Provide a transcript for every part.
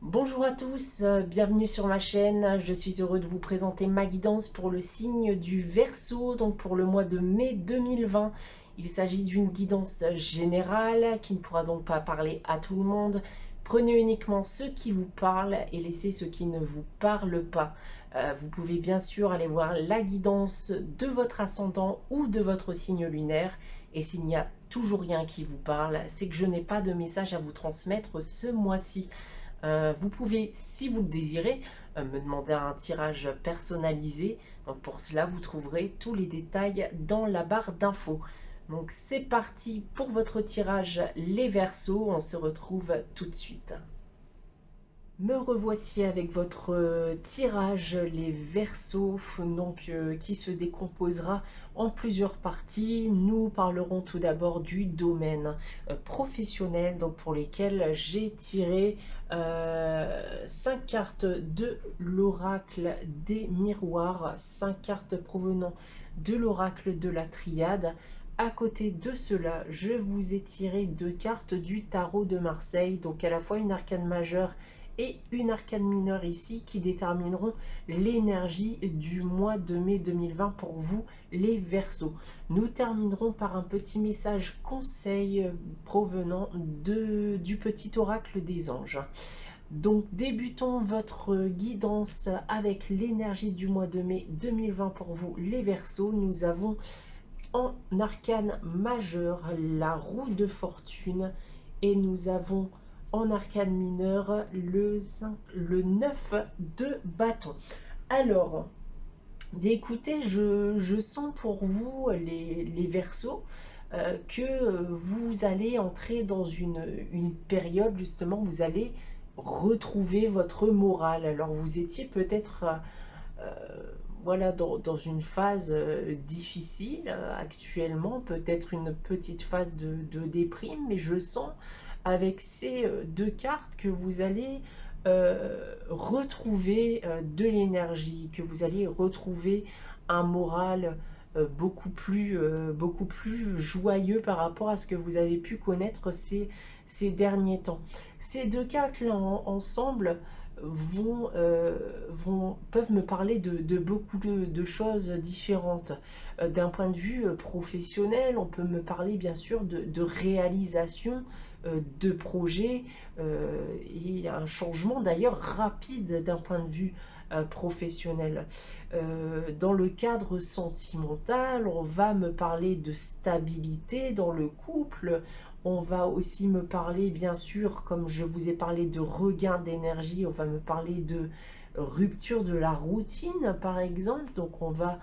Bonjour à tous, bienvenue sur ma chaîne. Je suis heureux de vous présenter ma guidance pour le signe du Verseau, donc pour le mois de mai 2020. Il s'agit d'une guidance générale qui ne pourra donc pas parler à tout le monde. Prenez uniquement ce qui vous parle et laissez ce qui ne vous parle pas. Vous pouvez bien sûr aller voir la guidance de votre ascendant ou de votre signe lunaire. Et s'il n'y a toujours rien qui vous parle, c'est que je n'ai pas de message à vous transmettre ce mois-ci. Vous pouvez, si vous le désirez, me demander un tirage personnalisé. Donc pour cela, vous trouverez tous les détails dans la barre d'infos. Donc c'est parti pour votre tirage les Verseaux. On se retrouve tout de suite. Me revoici avec votre tirage les Verseaux, donc qui se décomposera en plusieurs parties. Nous parlerons tout d'abord du domaine professionnel, donc pour lesquels j'ai tiré 5 cartes de l'oracle des miroirs, 5 cartes provenant de l'oracle de la triade. À côté de cela, je vous ai tiré 2 cartes du tarot de Marseille, donc à la fois une arcane majeure et une arcane mineure ici qui détermineront l'énergie du mois de mai 2020 pour vous les Verseaux. Nous terminerons par un petit message conseil provenant du petit oracle des anges. Donc débutons votre guidance avec l'énergie du mois de mai 2020 pour vous les Verseaux. Nous avons en arcane majeur la roue de fortune et nous avons en arcane mineur le 9 de bâton. Alors, d'écouter, je sens pour vous les Verseaux que vous allez entrer dans une période justement, vous allez retrouver votre morale. Alors vous étiez peut-être voilà, dans une phase difficile actuellement, peut-être une petite phase de déprime, mais je sens avec ces 2 cartes que vous allez retrouver de l'énergie, que vous allez retrouver un moral beaucoup plus joyeux par rapport à ce que vous avez pu connaître ces derniers temps. Ces 2 cartes-là ensemble peuvent me parler de beaucoup de choses différentes. D'un point de vue professionnel, on peut me parler bien sûr de réalisation de projets et un changement d'ailleurs rapide d'un point de vue professionnel. Dans le cadre sentimental, on va me parler de stabilité dans le couple. On va aussi me parler, bien sûr, comme je vous ai parlé de regain d'énergie, on va me parler de rupture de la routine, par exemple. Donc on va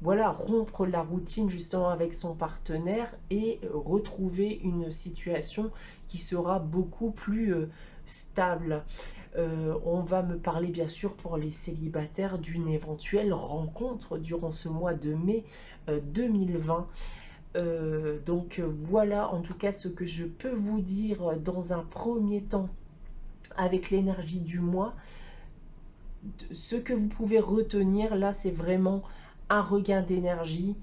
voilà, rompre la routine justement avec son partenaire et retrouver une situation qui sera beaucoup plus stable. On va me parler bien sûr pour les célibataires d'une éventuelle rencontre durant ce mois de mai 2020. Donc voilà en tout cas ce que je peux vous dire dans un premier temps avec l'énergie du mois. Ce que vous pouvez retenir là, c'est vraiment un regain d'énergie.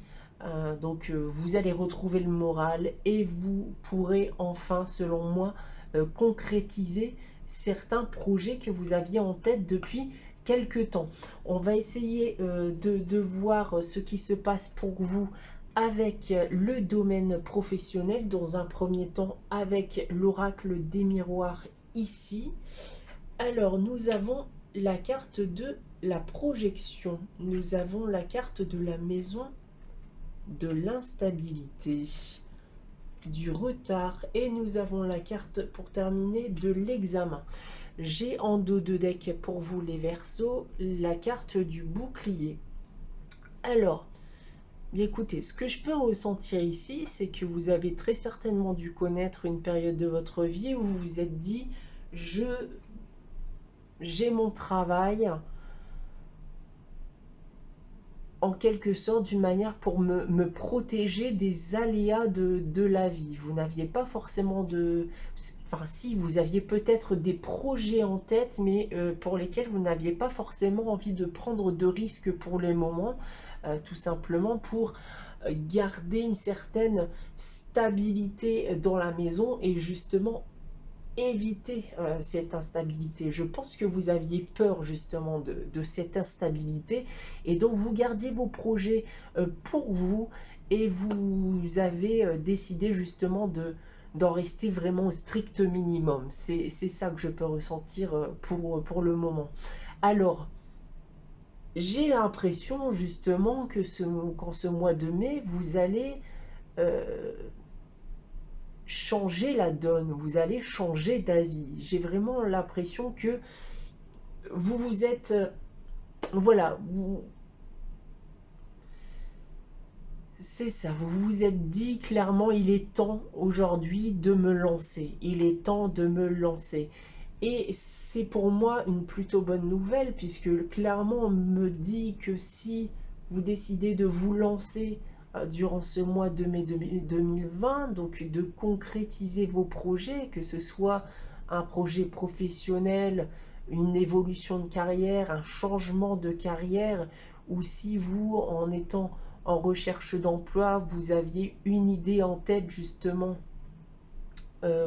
Donc vous allez retrouver le moral et vous pourrez enfin, selon moi, concrétiser certains projets que vous aviez en tête depuis quelque temps. On va essayer de voir ce qui se passe pour vous avec le domaine professionnel, dans un premier temps avec l'oracle des miroirs ici. Alors nous avons la carte de la projection, nous avons la carte de la maison de l'instabilité, du retard, et nous avons la carte pour terminer de l'examen. J'ai en dos de deck pour vous les Verseaux la carte du bouclier. Alors, bien écoutez, ce que je peux ressentir ici, c'est que vous avez très certainement dû connaître une période de votre vie où vous vous êtes dit j'ai mon travail en quelque sorte d'une manière pour me protéger des aléas de la vie. Vous n'aviez pas forcément de... Enfin si, vous aviez peut-être des projets en tête, mais pour lesquels vous n'aviez pas forcément envie de prendre de risques pour le moment, tout simplement pour garder une certaine stabilité dans la maison et justement éviter cette instabilité. Je pense que vous aviez peur justement de cette instabilité et donc vous gardiez vos projets pour vous et vous avez décidé justement d'en rester vraiment au strict minimum. C'est ça que je peux ressentir pour le moment. Alors, j'ai l'impression justement que qu'en ce mois de mai, vous allez euh, changer la donne, vous allez changer d'avis. J'ai vraiment l'impression que vous vous êtes, voilà, c'est ça, vous vous êtes dit clairement, il est temps aujourd'hui de me lancer, il est temps de me lancer. Et c'est pour moi une plutôt bonne nouvelle, puisque clairement on me dit que si vous décidez de vous lancer durant ce mois de mai 2020, donc de concrétiser vos projets, que ce soit un projet professionnel, une évolution de carrière, un changement de carrière, ou si vous, en étant en recherche d'emploi, vous aviez une idée en tête justement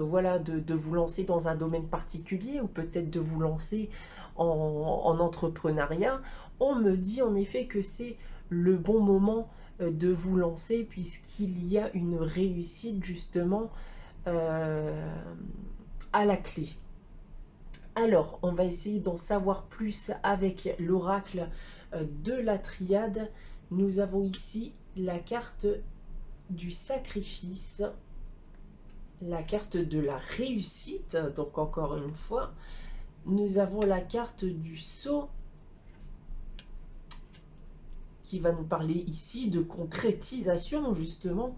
voilà, de vous lancer dans un domaine particulier ou peut-être de vous lancer en entrepreneuriat, on me dit en effet que c'est le bon moment de vous lancer puisqu'il y a une réussite justement euh, à la clé. Alors, on va essayer d'en savoir plus avec l'oracle de la triade. Nous avons ici la carte du sacrifice, la carte de la réussite, donc encore une fois, nous avons la carte du sceau qui va nous parler ici de concrétisation justement.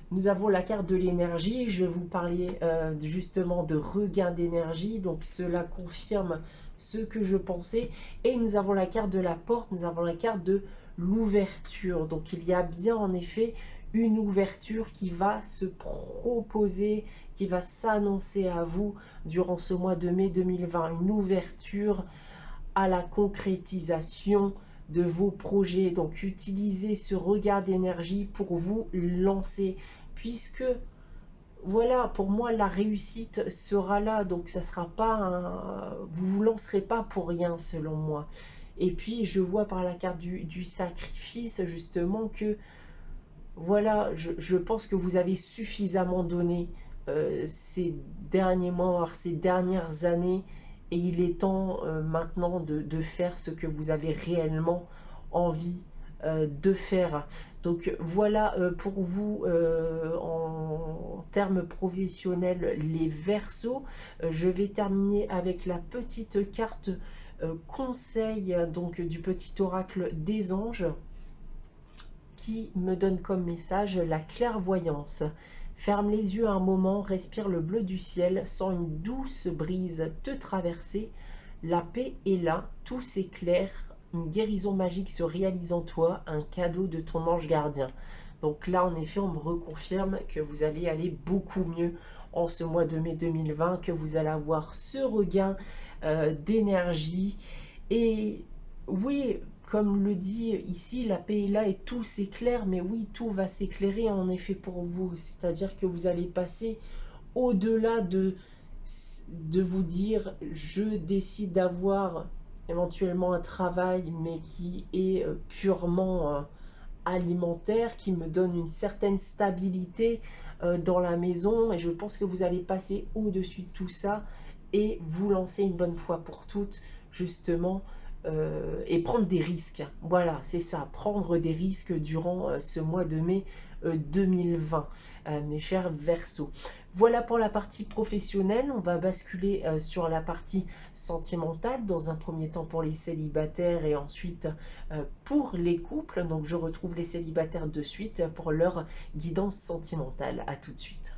Nous avons la carte de l'énergie, je vous parlais justement de regain d'énergie, donc cela confirme ce que je pensais. Et nous avons la carte de la porte, nous avons la carte de l'ouverture. Donc il y a bien en effet une ouverture qui va se proposer, qui va s'annoncer à vous durant ce mois de mai 2020. Une ouverture à la concrétisation de vos projets. Donc utilisez ce regard d'énergie pour vous lancer puisque voilà, pour moi la réussite sera là, donc ça sera pas vous vous lancerez pas pour rien selon moi. Et puis je vois par la carte du sacrifice justement que voilà, je pense que vous avez suffisamment donné ces derniers mois, ces dernières années, et il est temps maintenant de faire ce que vous avez réellement envie de faire. Donc voilà pour vous en termes professionnels les Verseaux. Je vais terminer avec la petite carte conseil donc du petit oracle des anges qui me donne comme message la clairvoyance. Ferme les yeux un moment, respire le bleu du ciel, sens une douce brise te traverser. La paix est là, tout s'éclaire, une guérison magique se réalise en toi, un cadeau de ton ange gardien. Donc là, en effet, on me reconfirme que vous allez aller beaucoup mieux en ce mois de mai 2020, que vous allez avoir ce regain d'énergie. Et oui, comme le dit ici, la paix est là et tout s'éclaire, mais oui, tout va s'éclairer en effet pour vous. C'est-à-dire que vous allez passer au-delà de vous dire, je décide d'avoir éventuellement un travail, mais qui est purement alimentaire, qui me donne une certaine stabilité dans la maison. Et je pense que vous allez passer au-dessus de tout ça et vous lancer une bonne fois pour toutes, justement, et prendre des risques. Voilà, c'est ça, prendre des risques durant ce mois de mai 2020, mes chers Verseaux. Voilà pour la partie professionnelle. On va basculer sur la partie sentimentale dans un premier temps pour les célibataires et ensuite pour les couples. Donc je retrouve les célibataires de suite pour leur guidance sentimentale. À tout de suite.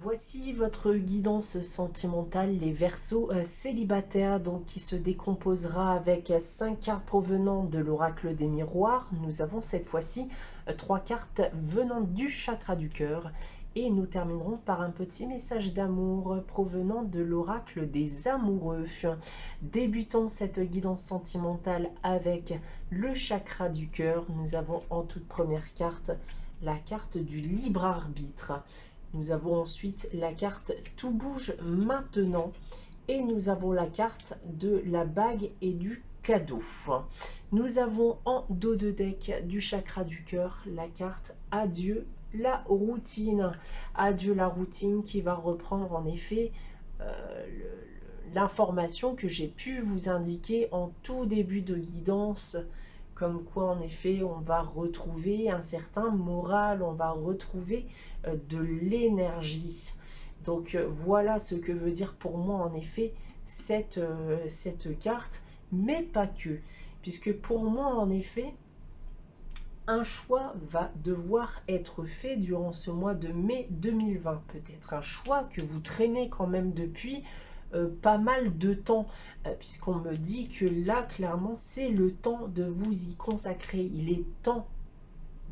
Voici votre guidance sentimentale, les Verseaux célibataires, donc qui se décomposera avec 5 cartes provenant de l'oracle des miroirs. Nous avons cette fois-ci 3 cartes venant du chakra du cœur. Et nous terminerons par un petit message d'amour provenant de l'oracle des amoureux. Débutons cette guidance sentimentale avec le chakra du cœur. Nous avons en toute première carte la carte du libre arbitre. Nous avons ensuite la carte Tout bouge maintenant. Et nous avons la carte de la bague et du cadeau. Nous avons en dos de deck du chakra du cœur la carte Adieu la routine. Adieu la routine qui va reprendre en effet l'information que j'ai pu vous indiquer en tout début de guidance, comme quoi en effet on va retrouver un certain moral, on va retrouver de l'énergie. Donc voilà ce que veut dire pour moi en effet cette carte, mais pas que, puisque pour moi en effet un choix va devoir être fait durant ce mois de mai 2020, peut-être un choix que vous traînez quand même depuis pas mal de temps, puisqu'on me dit que là clairement c'est le temps de vous y consacrer. Il est temps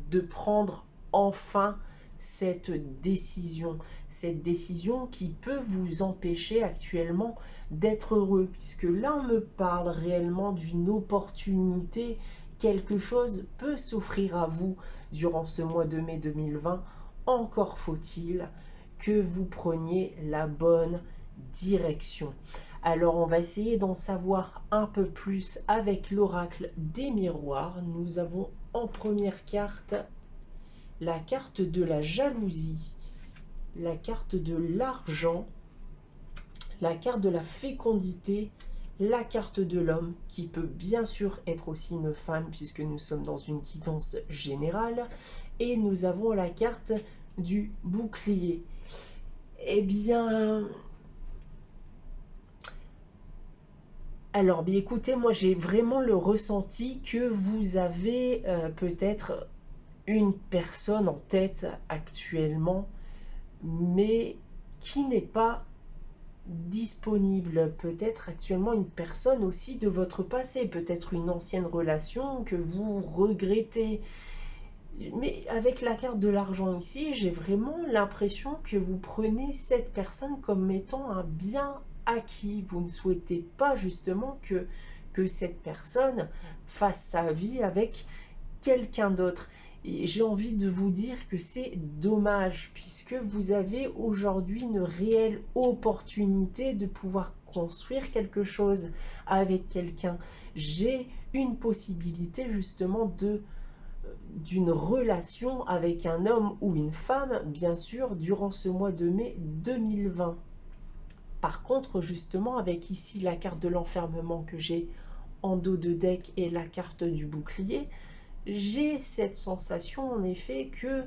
de prendre enfin cette décision qui peut vous empêcher actuellement d'être heureux, puisque là on me parle réellement d'une opportunité, quelque chose peut s'offrir à vous durant ce mois de mai 2020, encore faut-il que vous preniez la bonne direction. Alors on va essayer d'en savoir un peu plus avec l'oracle des miroirs. Nous avons en première carte la carte de la jalousie, la carte de l'argent, la carte de la fécondité, la carte de l'homme, qui peut bien sûr être aussi une femme puisque nous sommes dans une guidance générale, et nous avons la carte du bouclier. Eh bien, alors, bien écoutez, moi j'ai vraiment le ressenti que vous avez peut-être une personne en tête actuellement, mais qui n'est pas disponible. Peut-être actuellement une personne aussi de votre passé, peut-être une ancienne relation que vous regrettez. Mais avec la carte de l'argent ici, j'ai vraiment l'impression que vous prenez cette personne comme étant un bien acquis. Vous ne souhaitez pas justement que cette personne fasse sa vie avec quelqu'un d'autre. Et j'ai envie de vous dire que c'est dommage, puisque vous avez aujourd'hui une réelle opportunité de pouvoir construire quelque chose avec quelqu'un. J'ai une possibilité justement d'une relation avec un homme ou une femme, bien sûr, durant ce mois de mai 2020. Par contre, justement, avec ici la carte de l'enfermement que j'ai en dos de deck et la carte du bouclier, j'ai cette sensation en effet que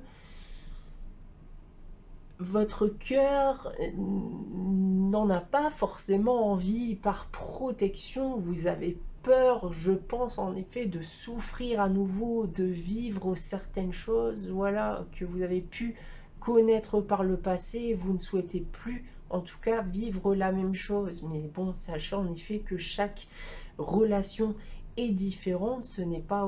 votre cœur n'en a pas forcément envie. Par protection, vous avez peur, je pense en effet, de souffrir à nouveau, de vivre certaines choses, voilà, que vous avez pu connaître par le passé. Vous ne souhaitez plus, en tout cas, vivre la même chose. Mais bon, sachant en effet que chaque relation est différente, ce n'est pas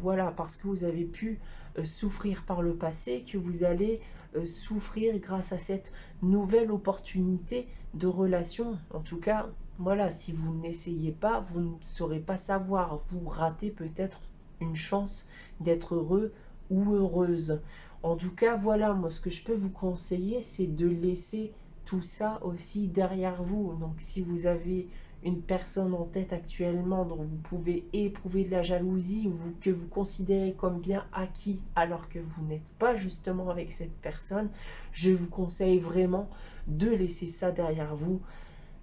voilà, parce que vous avez pu souffrir par le passé que vous allez souffrir grâce à cette nouvelle opportunité de relation. En tout cas, voilà, si vous n'essayez pas, vous ne saurez pas savoir. Vous ratez peut-être une chance d'être heureux ou heureuse. En tout cas, voilà, moi ce que je peux vous conseiller, c'est de laisser tout ça aussi derrière vous. Donc si vous avez une personne en tête actuellement dont vous pouvez éprouver de la jalousie ou que vous considérez comme bien acquis alors que vous n'êtes pas justement avec cette personne, je vous conseille vraiment de laisser ça derrière vous.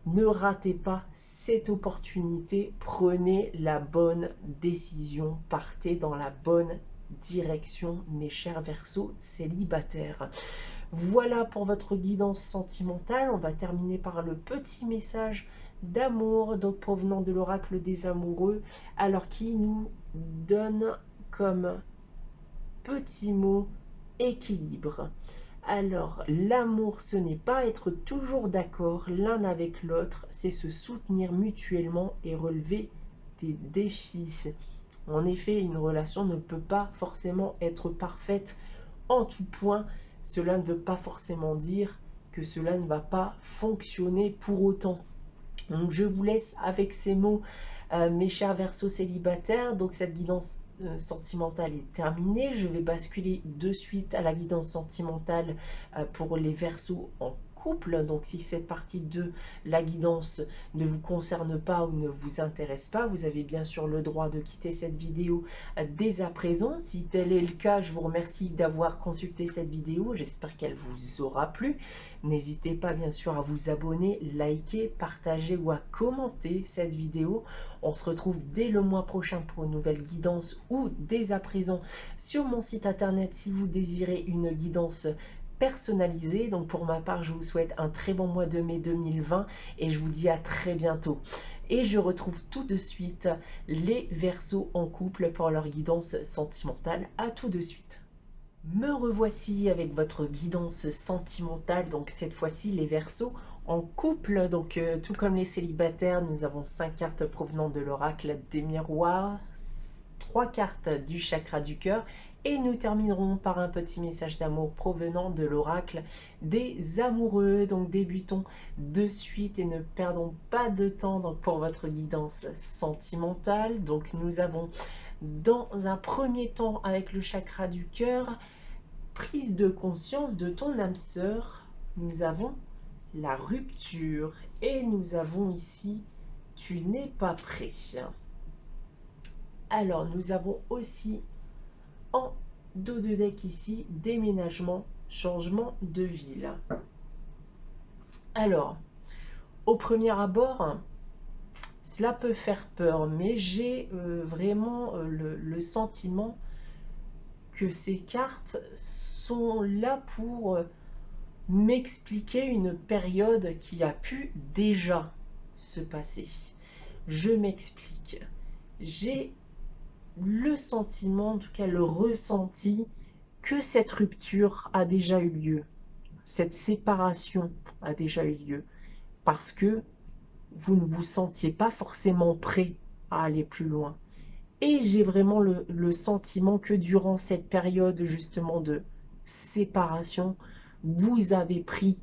Ne ratez pas cette opportunité, prenez la bonne décision, partez dans la bonne direction, mes chers Verseaux célibataires. Voilà pour votre guidance sentimentale. On va terminer par le petit message d'amour, donc provenant de l'oracle des amoureux, alors qui nous donne comme petit mot équilibre. Alors, l'amour, ce n'est pas être toujours d'accord l'un avec l'autre, c'est se soutenir mutuellement et relever des défis. En effet, une relation ne peut pas forcément être parfaite en tout point. Cela ne veut pas forcément dire que cela ne va pas fonctionner pour autant. Donc je vous laisse avec ces mots, mes chers Verseaux célibataires. Donc cette guidance sentimentale est terminée. Je vais basculer de suite à la guidance sentimentale pour les Verseaux en couple. Donc si cette partie de la guidance ne vous concerne pas ou ne vous intéresse pas, vous avez bien sûr le droit de quitter cette vidéo dès à présent. Si tel est le cas, je vous remercie d'avoir consulté cette vidéo. J'espère qu'elle vous aura plu. N'hésitez pas bien sûr à vous abonner, liker, partager ou à commenter cette vidéo. On se retrouve dès le mois prochain pour une nouvelle guidance ou dès à présent sur mon site internet si vous désirez une guidance personnalisée. Donc pour ma part, je vous souhaite un très bon mois de mai 2020 et je vous dis à très bientôt. Et je retrouve tout de suite les Verseaux en couple pour leur guidance sentimentale. À tout de suite. Me revoici avec votre guidance sentimentale. Donc cette fois-ci, les Verseaux en couple. Donc tout comme les célibataires, nous avons 5 cartes provenant de l'oracle des miroirs, 3 cartes du chakra du cœur. Et nous terminerons par un petit message d'amour provenant de l'oracle des amoureux. Donc débutons de suite et ne perdons pas de temps pour votre guidance sentimentale. Donc nous avons dans un premier temps avec le chakra du cœur, prise de conscience de ton âme sœur. Nous avons la rupture et nous avons ici tu n'es pas prêt. Alors nous avons aussi en dos de deck ici, déménagement, changement de ville. Alors, au premier abord, cela peut faire peur, mais j'ai vraiment le sentiment que ces cartes sont là pour m'expliquer une période qui a pu déjà se passer. Je m'explique. J'ai le sentiment, en tout cas le ressenti, que cette rupture a déjà eu lieu, cette séparation a déjà eu lieu, parce que vous ne vous sentiez pas forcément prêt à aller plus loin. Et j'ai vraiment le sentiment que durant cette période justement de séparation, vous avez pris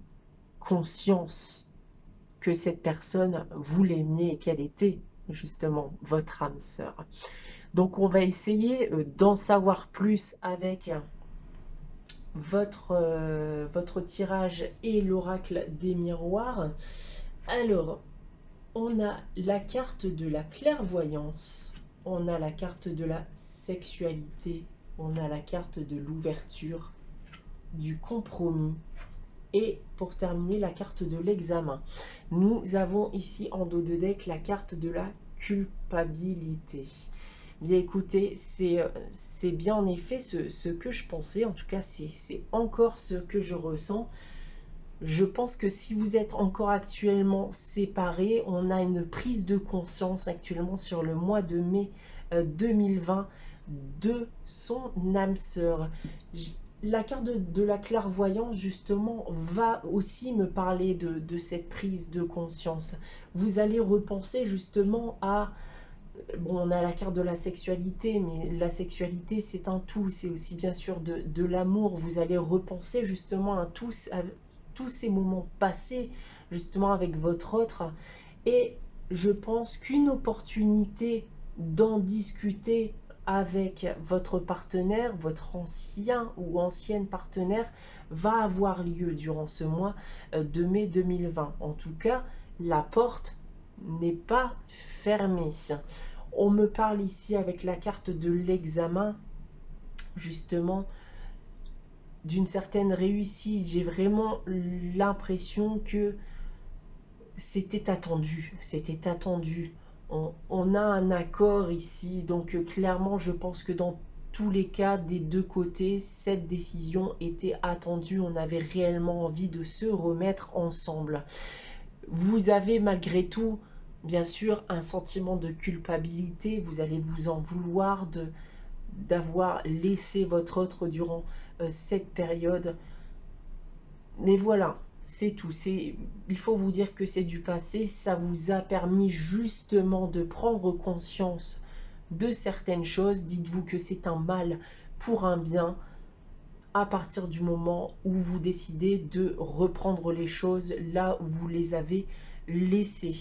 conscience que cette personne, vous l'aimiez et qu'elle était justement votre âme sœur. Donc on va essayer d'en savoir plus avec votre tirage et l'oracle des miroirs. Alors, on a la carte de la clairvoyance, on a la carte de la sexualité, on a la carte de l'ouverture, du compromis et pour terminer la carte de l'examen. Nous avons ici en dos de deck la carte de la culpabilité. Bien écoutez, c'est bien en effet ce que je pensais, en tout cas c'est encore ce que je ressens. Je pense que si vous êtes encore actuellement séparés, on a une prise de conscience actuellement sur le mois de mai 2020 de son âme sœur. La carte de la clairvoyance justement va aussi me parler de cette prise de conscience. Vous allez repenser justement à... Bon, on a la carte de la sexualité, mais la sexualité, c'est un tout. C'est aussi bien sûr de l'amour. Vous allez repenser justement à tous ces moments passés, justement avec votre autre. Et je pense qu'une opportunité d'en discuter avec votre partenaire, votre ancien ou ancienne partenaire, va avoir lieu durant ce mois de mai 2020. En tout cas, la porte n'est pas fermée. On me parle ici avec la carte de l'examen, justement, d'une certaine réussite. J'ai vraiment l'impression que c'était attendu. C'était attendu. On a un accord ici. Donc clairement, je pense que dans tous les cas, des deux côtés, cette décision était attendue. On avait réellement envie de se remettre ensemble. Vous avez malgré tout, bien sûr, un sentiment de culpabilité. Vous allez vous en vouloir d'avoir laissé votre autre durant cette période. Mais voilà, c'est tout. Il faut vous dire que c'est du passé. Ça vous a permis justement de prendre conscience de certaines choses. Dites-vous que c'est un mal pour un bien à partir du moment où vous décidez de reprendre les choses là où vous les avez laissées.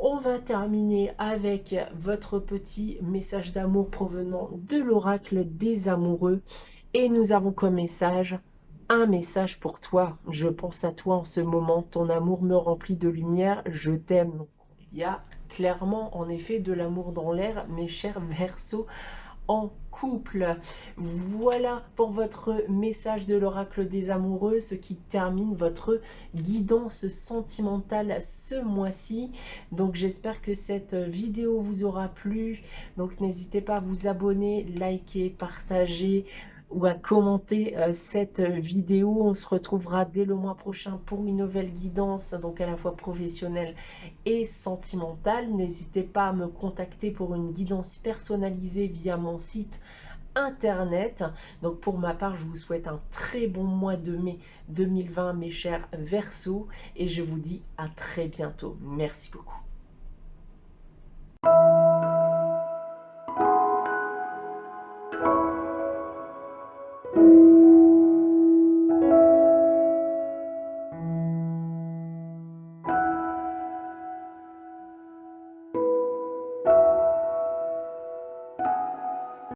On va terminer avec votre petit message d'amour provenant de l'oracle des amoureux. Et nous avons comme message un message pour toi. Je pense à toi en ce moment. Ton amour me remplit de lumière. Je t'aime. Donc, il y a clairement, en effet, de l'amour dans l'air, mes chers Verseaux en couple. Voilà pour votre message de l'oracle des amoureux, ce qui termine votre guidance sentimentale ce mois-ci. Donc j'espère que cette vidéo vous aura plu. Donc n'hésitez pas à vous abonner, liker, partager ou à commenter cette vidéo. On se retrouvera dès le mois prochain pour une nouvelle guidance, donc à la fois professionnelle et sentimentale. N'hésitez pas à me contacter pour une guidance personnalisée via mon site internet. Donc pour ma part, je vous souhaite un très bon mois de mai 2020, mes chers Verseaux, et je vous dis à très bientôt. Merci beaucoup.